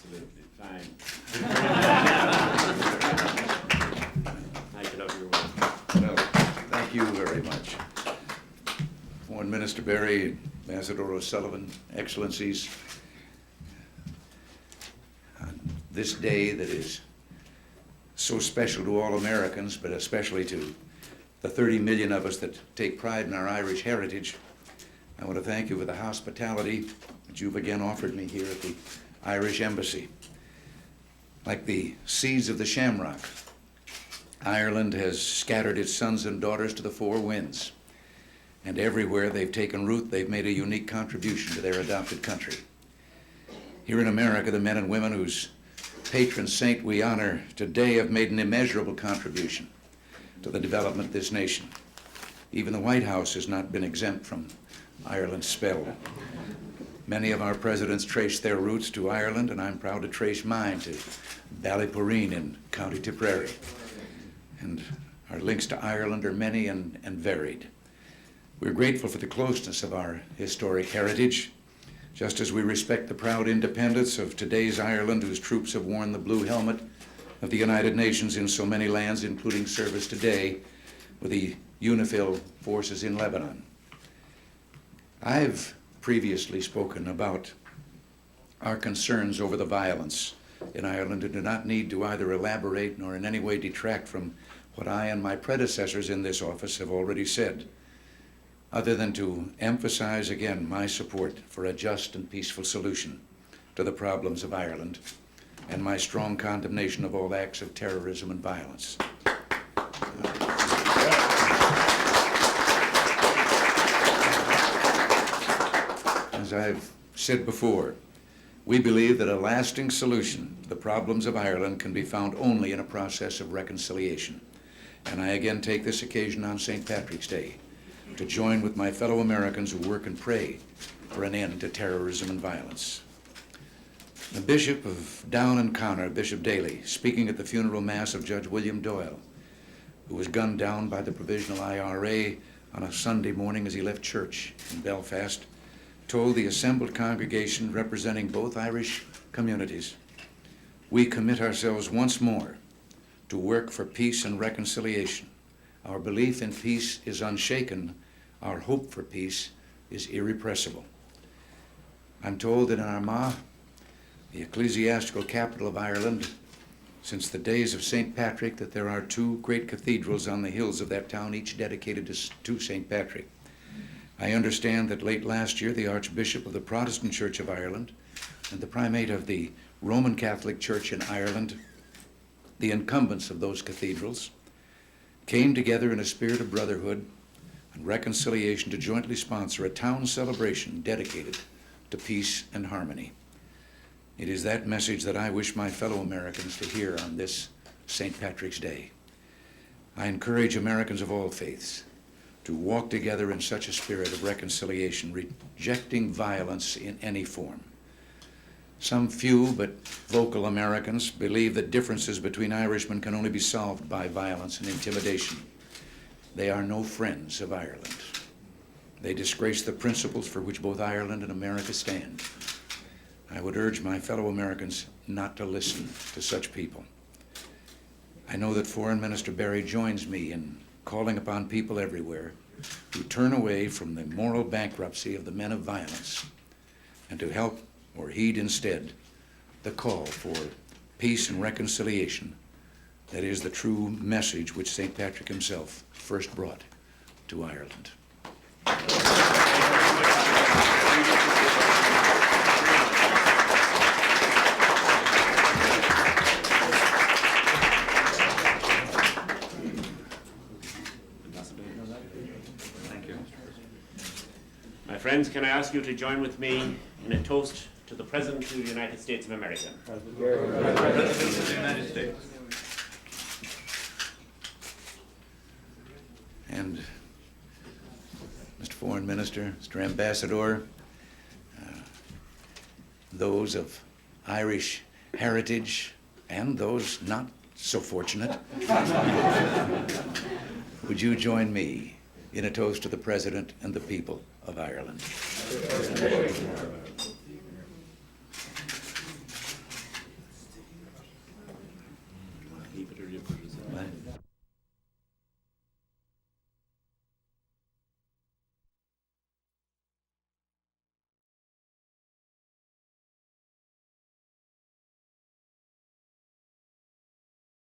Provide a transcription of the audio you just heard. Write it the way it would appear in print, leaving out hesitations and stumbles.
Absolutely fine. I get out your way. Well, thank you very much. Foreign Minister Berry, Ambassador O'Sullivan, Excellencies, on this day that is so special to all Americans, but especially to the 30 million of us that take pride in our Irish heritage, I want to thank you for the hospitality that you've again offered me here at the Irish Embassy. Like the seeds of the shamrock, Ireland has scattered its sons and daughters to the four winds. And everywhere they've taken root, they've made a unique contribution to their adopted country. Here in America, the men and women whose patron saint we honor today have made an immeasurable contribution to the development of this nation. Even the White House has not been exempt from Ireland's spell. Many of our presidents traced their roots to Ireland, and I'm proud to trace mine to Ballyporeen in County Tipperary. And our links to Ireland are many and varied. We're grateful for the closeness of our historic heritage, just as we respect the proud independence of today's Ireland, whose troops have worn the blue helmet of the United Nations in so many lands, including service today with the UNIFIL forces in Lebanon. I've previously spoken about our concerns over the violence in Ireland and do not need to either elaborate nor in any way detract from what I and my predecessors in this office have already said, other than to emphasize again my support for a just and peaceful solution to the problems of Ireland and my strong condemnation of all acts of terrorism and violence. As I've said before, we believe that a lasting solution to the problems of Ireland can be found only in a process of reconciliation. And I again take this occasion on St. Patrick's Day to join with my fellow Americans who work and pray for an end to terrorism and violence. The Bishop of Down and Connor, Bishop Daly, speaking at the funeral mass of Judge William Doyle, who was gunned down by the Provisional IRA on a Sunday morning as he left church in Belfast, told the assembled congregation representing both Irish communities, "We commit ourselves once more to work for peace and reconciliation. Our belief in peace is unshaken. Our hope for peace is irrepressible." I'm told that in Armagh, the ecclesiastical capital of Ireland, since the days of St. Patrick, that there are two great cathedrals on the hills of that town, each dedicated to St. Patrick. I understand that late last year, the Archbishop of the Protestant Church of Ireland and the Primate of the Roman Catholic Church in Ireland, the incumbents of those cathedrals, came together in a spirit of brotherhood and reconciliation to jointly sponsor a town celebration dedicated to peace and harmony. It is that message that I wish my fellow Americans to hear on this St. Patrick's Day. I encourage Americans of all faiths to walk together in such a spirit of reconciliation, rejecting violence in any form. Some few but vocal Americans believe that differences between Irishmen can only be solved by violence and intimidation. They are no friends of Ireland. They disgrace the principles for which both Ireland and America stand. I would urge my fellow Americans not to listen to such people. I know that Foreign Minister Berry joins me in calling upon people everywhere who turn away from the moral bankruptcy of the men of violence and to help or heed instead the call for peace and reconciliation that is the true message which St. Patrick himself first brought to Ireland. Thank you. My friends, can I ask you to join with me in a toast to the President of the United States of America? President of the United States. And Mr. Foreign Minister, Mr. Ambassador, those of Irish heritage and those not so fortunate, would you join me in a toast to the President and the people of Ireland? Secretary of Tourism.